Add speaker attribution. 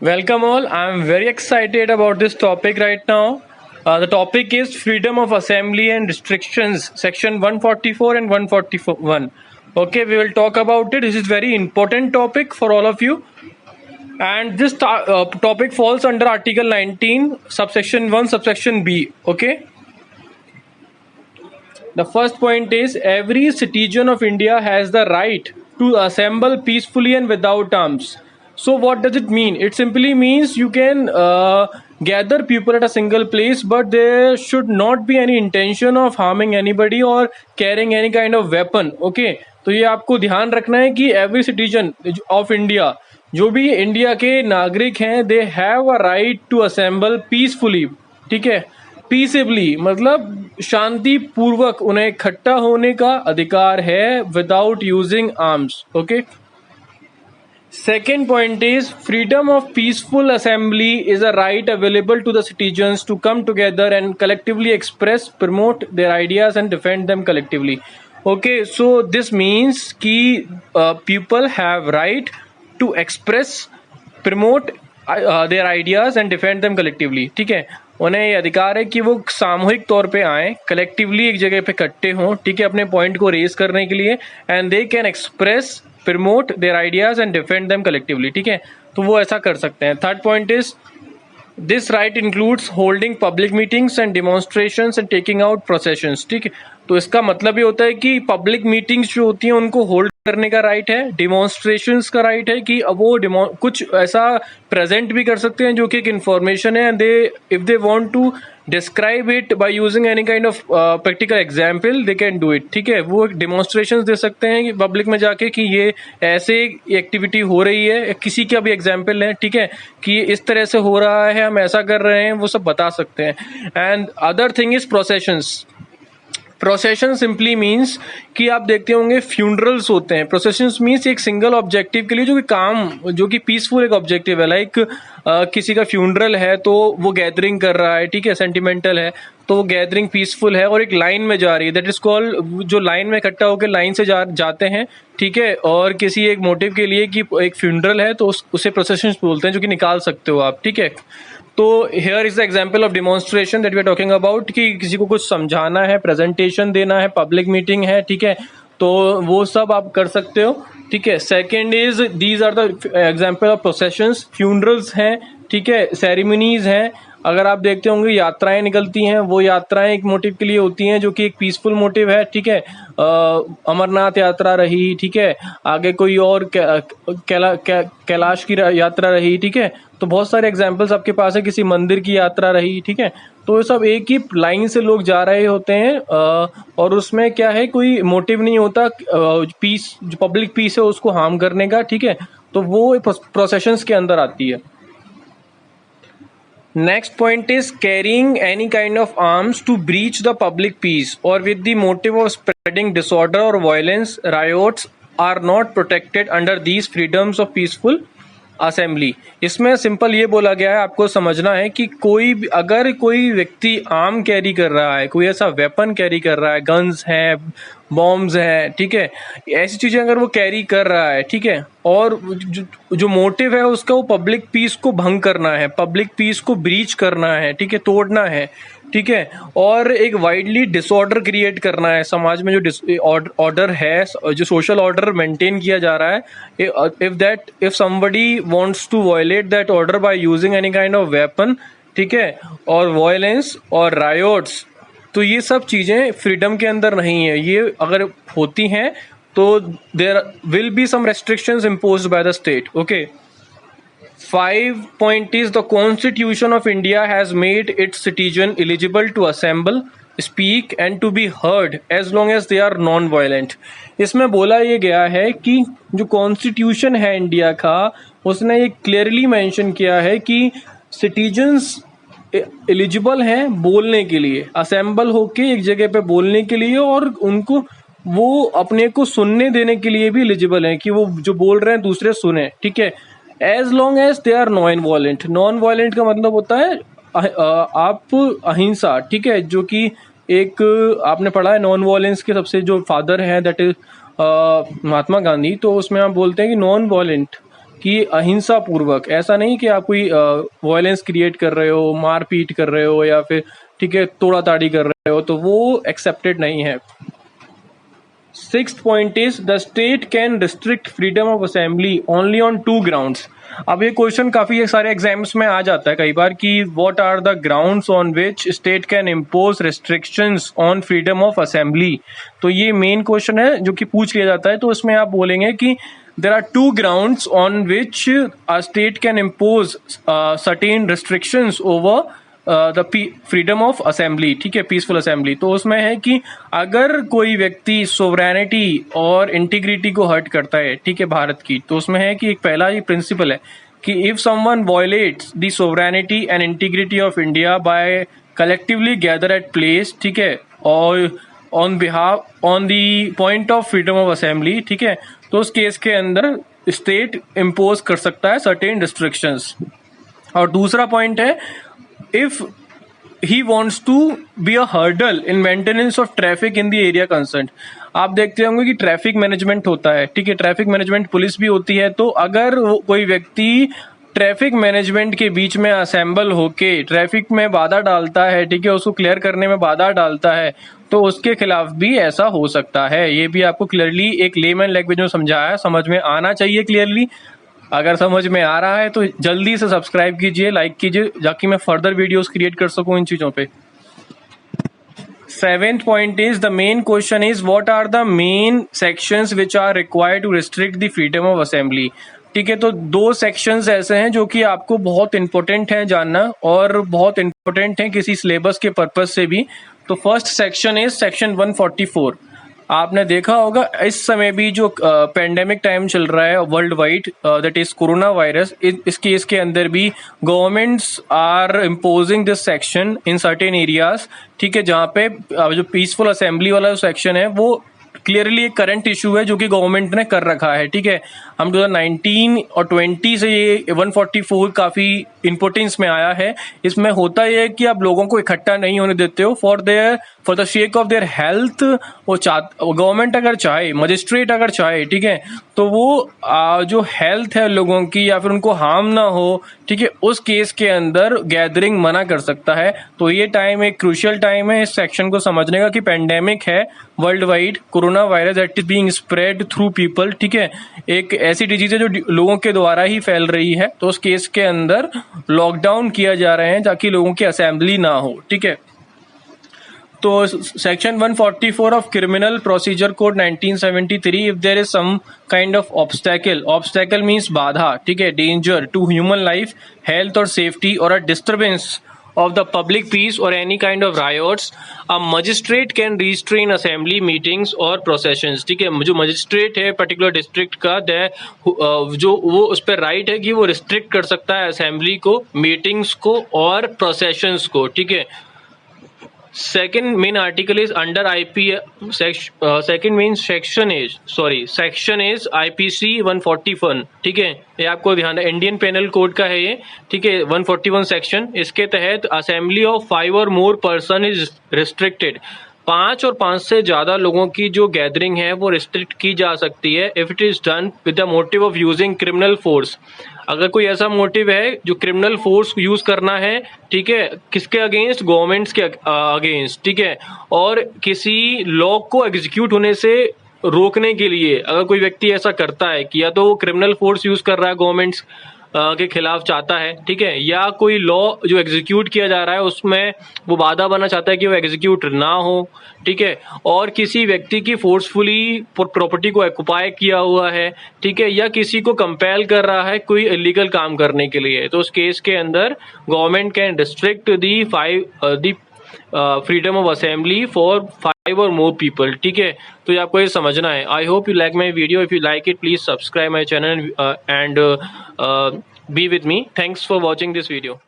Speaker 1: Welcome all. I'm very excited about this topic right now. The topic is freedom of assembly and restrictions, section 144 and 141. Okay, we will talk about it. This is very important topic for all of you. And this topic falls under Article 19, subsection 1, subsection B. Okay. The first point is every citizen of India has the right to assemble peacefully and without arms. So what does it mean? It simply means you can gather people at a single place, but there should not be any intention of harming anybody or carrying any kind of weapon. Okay, तो ये आपको ध्यान रखना है कि every citizen of India, जो भी India के नागरिक हैं, they have a right to assemble peacefully. ठीक है, पीसेबली मतलब शांति पूर्वक उन्हें इकट्ठा होने का अधिकार है without using arms. Okay. Second point is freedom of peaceful assembly is a right available to the citizens to come together and collectively express, promote their ideas and defend them collectively. Okay, so this means कि people have right to express, promote their ideas and defend them collectively. ठीक है, उन्हें ये अधिकार है कि वो सामूहिक तौर पे आए, कलेक्टिवली एक जगह पे इकट्ठे हों, ठीक है, अपने पॉइंट को रेज करने के लिए, and they can express, promote their ideas and defend them collectively. ठीक है, तो वो ऐसा कर सकते हैं. Third point is this right includes holding public meetings and demonstrations and taking out processions. ठीक है, तो इसका मतलब ये होता है कि पब्लिक मीटिंग्स जो होती हैं उनको होल्ड करने का राइट है, डिमॉन्स्ट्रेशंस का राइट है कि अब वो कुछ ऐसा प्रेजेंट भी कर सकते हैं जो कि एक इन्फॉर्मेशन है, and they if they want to describe it by using any kind of practical example they can do it. ठीक है, वो डिमॉन्स्ट्रेशंस दे सकते हैं पब्लिक में जाके कि ये ऐसे एक्टिविटी हो रही है, किसी का भी एग्जाम्पल है, ठीक है, कि इस तरह से हो रहा है, हम ऐसा कर रहे हैं, वो सब बता सकते हैं. And other thing is processions. Procession simply means कि आप देखते होंगे फ्यूनरल्स होते हैं. प्रोसेशंस मीन्स एक सिंगल ऑब्जेक्टिव के लिए जो कि काम, जो कि पीसफुल एक ऑब्जेक्टिव है, लाइक किसी का फ्यूनरल है तो वो गैदरिंग कर रहा है, ठीक है, सेंटिमेंटल है, तो वो गैदरिंग पीसफुल है और एक लाइन में जा रही है, दैट इज कॉल्ड, जो लाइन में इकट्ठा होकर लाइन से जाते हैं, ठीक है, और किसी एक मोटिव के लिए कि एक फ्यूनरल है तो उसे प्रोसेशन बोलते हैं, जो कि निकाल सकते हो आप. ठीक है, तो here is the example of demonstration that we are talking about, कि किसी को कुछ समझाना है, प्रेजेंटेशन देना है, पब्लिक मीटिंग है, ठीक है, तो वो सब आप कर सकते हो. ठीक है. Second is these are the example of processions. Funerals हैं, ठीक है, सेरेमनीज हैं. अगर आप देखते होंगे यात्राएं निकलती हैं, वो यात्राएं एक मोटिव के लिए होती हैं जो कि एक पीसफुल मोटिव है. ठीक है, अमरनाथ यात्रा रही, ठीक है, आगे कोई और कैलाश की यात्रा रही. ठीक है, तो बहुत सारे एग्जाम्पल्स आपके पास है, किसी मंदिर की यात्रा रही. ठीक है, तो ये सब एक ही लाइन से लोग जा रहे होते हैं और उसमें क्या है, कोई मोटिव नहीं होता पीस, जो पब्लिक पीस है उसको हार्म करने का. ठीक है, तो वो प्रोसेशंस के अंदर आती है. Next point is carrying any kind of arms to breach the public peace or with the motive of spreading disorder or violence. Riots are not protected under these freedoms of peaceful assembly. इसमें simple ये बोला गया है, आपको समझना है कि अगर कोई व्यक्ति आर्म कैरी कर रहा है, कोई ऐसा वेपन कैरी कर रहा है, गन्स हैं, बॉम्ब्स हैं, ठीक है, ऐसी चीजें अगर वो कैरी कर रहा है, ठीक है, और जो मोटिव है उसका वो पब्लिक पीस को भंग करना है, पब्लिक पीस को ब्रीच करना है, ठीक है, तोड़ना है, ठीक है, और एक वाइडली डिसऑर्डर क्रिएट करना है समाज में, जो ऑर्डर है, जो सोशल ऑर्डर मेंटेन किया जा रहा है, if somebody wants to violate that order by using any kind of weapon, ठीक है, और वायलेंस और रायोट्स, तो ये सब चीजें फ्रीडम के अंदर नहीं है. ये अगर होती हैं तो there will be some restrictions imposed by the state. Okay. 5 point is the Constitution of India has made its citizen eligible to assemble, speak and to be heard as long as they are non-violent. इसमें बोला ये गया है कि जो constitution है India का, उसने ये क्लियरली मेंशन किया है कि सिटीजन्स एलिजिबल हैं बोलने के लिए, असेंबल होके एक जगह पे बोलने के लिए, और उनको वो अपने को सुनने देने के लिए भी एलिजिबल हैं कि वो जो बोल रहे हैं दूसरे सुने. ठीक है, as long as they are non violent. Non violent का मतलब होता है आप अहिंसा. ठीक है, जो कि एक आपने पढ़ा है नॉन वायलेंस के सबसे जो फादर हैं, दैट इज महात्मा गांधी. तो उसमें आप बोलते हैं कि नॉन वायलेंट कि अहिंसा पूर्वक, ऐसा नहीं कि आप कोई वायलेंस क्रिएट कर रहे हो, मारपीट कर रहे हो या फिर ठीक है तोड़ा ताड़ी कर रहे हो, तो वो एक्सेप्टेड नहीं है। Sixth point is the state can restrict freedom of assembly only on two grounds. अब ये क्वेश्चन काफी सारे एग्जाम्स में आ जाता है कई बार कि what are the grounds on which state can impose restrictions on freedom of assembly. तो ये मेन क्वेश्चन है जो कि पूछ लिया जाता है, तो इसमें आप बोलेंगे कि there are two grounds on which a state can impose certain restrictions over the freedom of assembly, ठीक है, पीसफुल असेंबली। तो उसमें है कि अगर कोई व्यक्ति सोवरेनिटी और इंटीग्रिटी को हर्ट करता है, ठीक है, भारत की, तो उसमें है कि एक पहला ही प्रिंसिपल है कि if someone violates the sovereignty and integrity of India by collectively gather at place, ठीक है, और on behalf on the point of freedom of assembly, ठीक है, तो उस केस के अंदर स्टेट इम्पोज कर सकता है सर्टेन रिस्ट्रिक्शंस। और दूसरा पॉइंट है if he wants to be a hurdle in maintenance of traffic in the area concerned. आप देखते होंगे कि ट्रैफिक मैनेजमेंट होता है, ठीक है, ट्रैफिक मैनेजमेंट पुलिस भी होती है। तो अगर कोई व्यक्ति ट्रैफिक मैनेजमेंट के बीच में असेंबल होके ट्रैफिक में बाधा डालता है, ठीक है, उसको क्लियर करने में बाधा डालता है, तो उसके खिलाफ भी ऐसा हो सकता है। ये भी आपको क्लियरली एक लेमन लैंग्वेज में समझाया, समझ में आना चाहिए क्लियरली। अगर समझ में आ रहा है तो जल्दी से सब्सक्राइब कीजिए, लाइक कीजिए, ताकि मैं फर्दर वीडियोस क्रिएट कर सकूं इन चीजों पे। Seventh point is the main question is what are the main sections which are required to restrict the freedom of assembly. ठीक है, तो दो सेक्शंस ऐसे हैं जो कि आपको बहुत इंपॉर्टेंट है जानना और बहुत इंपॉर्टेंट है किसी सिलेबस के पर्पज से भी। तो फर्स्ट सेक्शन इज सेक्शन 144। आपने देखा होगा इस समय भी जो पेंडेमिक टाइम चल रहा है world wide, that is corona virus, इस केस के अंदर भी governments are imposing this section in certain areas, ठीक है, जहाँ पे जो पीसफुल असेंबली वाला जो सेक्शन है वो क्लियरली एक करंट इशू है जो कि गवर्नमेंट ने कर रखा है। ठीक है, हम 2019 और 20 से ये 144 काफी इंपोर्टेंस में आया है। इसमें होता यह है कि आप लोगों को इकट्ठा नहीं होने देते हो for the shake of their health. वो गवर्नमेंट अगर चाहे, मजिस्ट्रेट अगर चाहे, ठीक है, तो वो जो हेल्थ है लोगों की या फिर उनको हार्म ना हो, ठीक है, उस केस के अंदर गैदरिंग मना कर सकता है। तो ये टाइम एक क्रूशियल टाइम है इस सेक्शन को समझने का कि पेंडेमिक है world wide, corona virus that is being spread through people, ठीक है, एक ऐसी डिजीज है जो लोगों के द्वारा ही फैल रही है। तो उस केस के अंदर लॉकडाउन किया जा रहे हैं ताकि लोगों की असेंबली ना हो। ठीक है, तो section 144 of criminal procedure code 1973, if there is some kind of obstacle means बाधा, ठीक है, danger to human life, health और सेफ्टी और a disturbance of the public peace or any kind of riots, a magistrate can restrain assembly meetings or processions। ठीक है, जो magistrate है particular district का, जो वो उस पर राइट है कि वो रिस्ट्रिक्ट कर सकता है असेंबली को, मीटिंग्स को और प्रोसेशंस को। ठीक है, second main article is under second main section is IPC 141। ठीक है, ये आपको ध्यान है, इंडियन पेनल कोड का है ये। ठीक है, 141 सेक्शन, इसके तहत असेंबली ऑफ 5 और मोर पर्सन इज रिस्ट्रिक्टेड। 5 और 5 से ज्यादा लोगों की जो गैदरिंग है वो रिस्ट्रिक्ट की जा सकती है if it is done with the motive of using criminal force. अगर कोई ऐसा मोटिव है जो क्रिमिनल फोर्स यूज करना है, ठीक है, किसके अगेंस्ट, गवर्नमेंट्स के अगेंस्ट, ठीक है, और किसी लॉ को एग्जीक्यूट होने से रोकने के लिए अगर कोई व्यक्ति ऐसा करता है कि या तो वो क्रिमिनल फोर्स यूज कर रहा है गवर्नमेंट्स के खिलाफ चाहता है, ठीक है, या कोई लॉ जो एग्जीक्यूट किया जा रहा है उसमें वो बाधा बनना चाहता है कि वो एग्जीक्यूट ना हो, ठीक है, और किसी व्यक्ति की फोर्सफुली प्रॉपर्टी को एक्युपाई किया हुआ है, ठीक है, या किसी को कंपेल कर रहा है कोई इलीगल काम करने के लिए, तो उस केस के अंदर government can restrict the freedom of assembly for 5 और मोर पीपल। ठीक है, तो ये आपको ये समझना है। I hope you like my video. If you like it please subscribe my channel and be with me. Thanks for watching this video.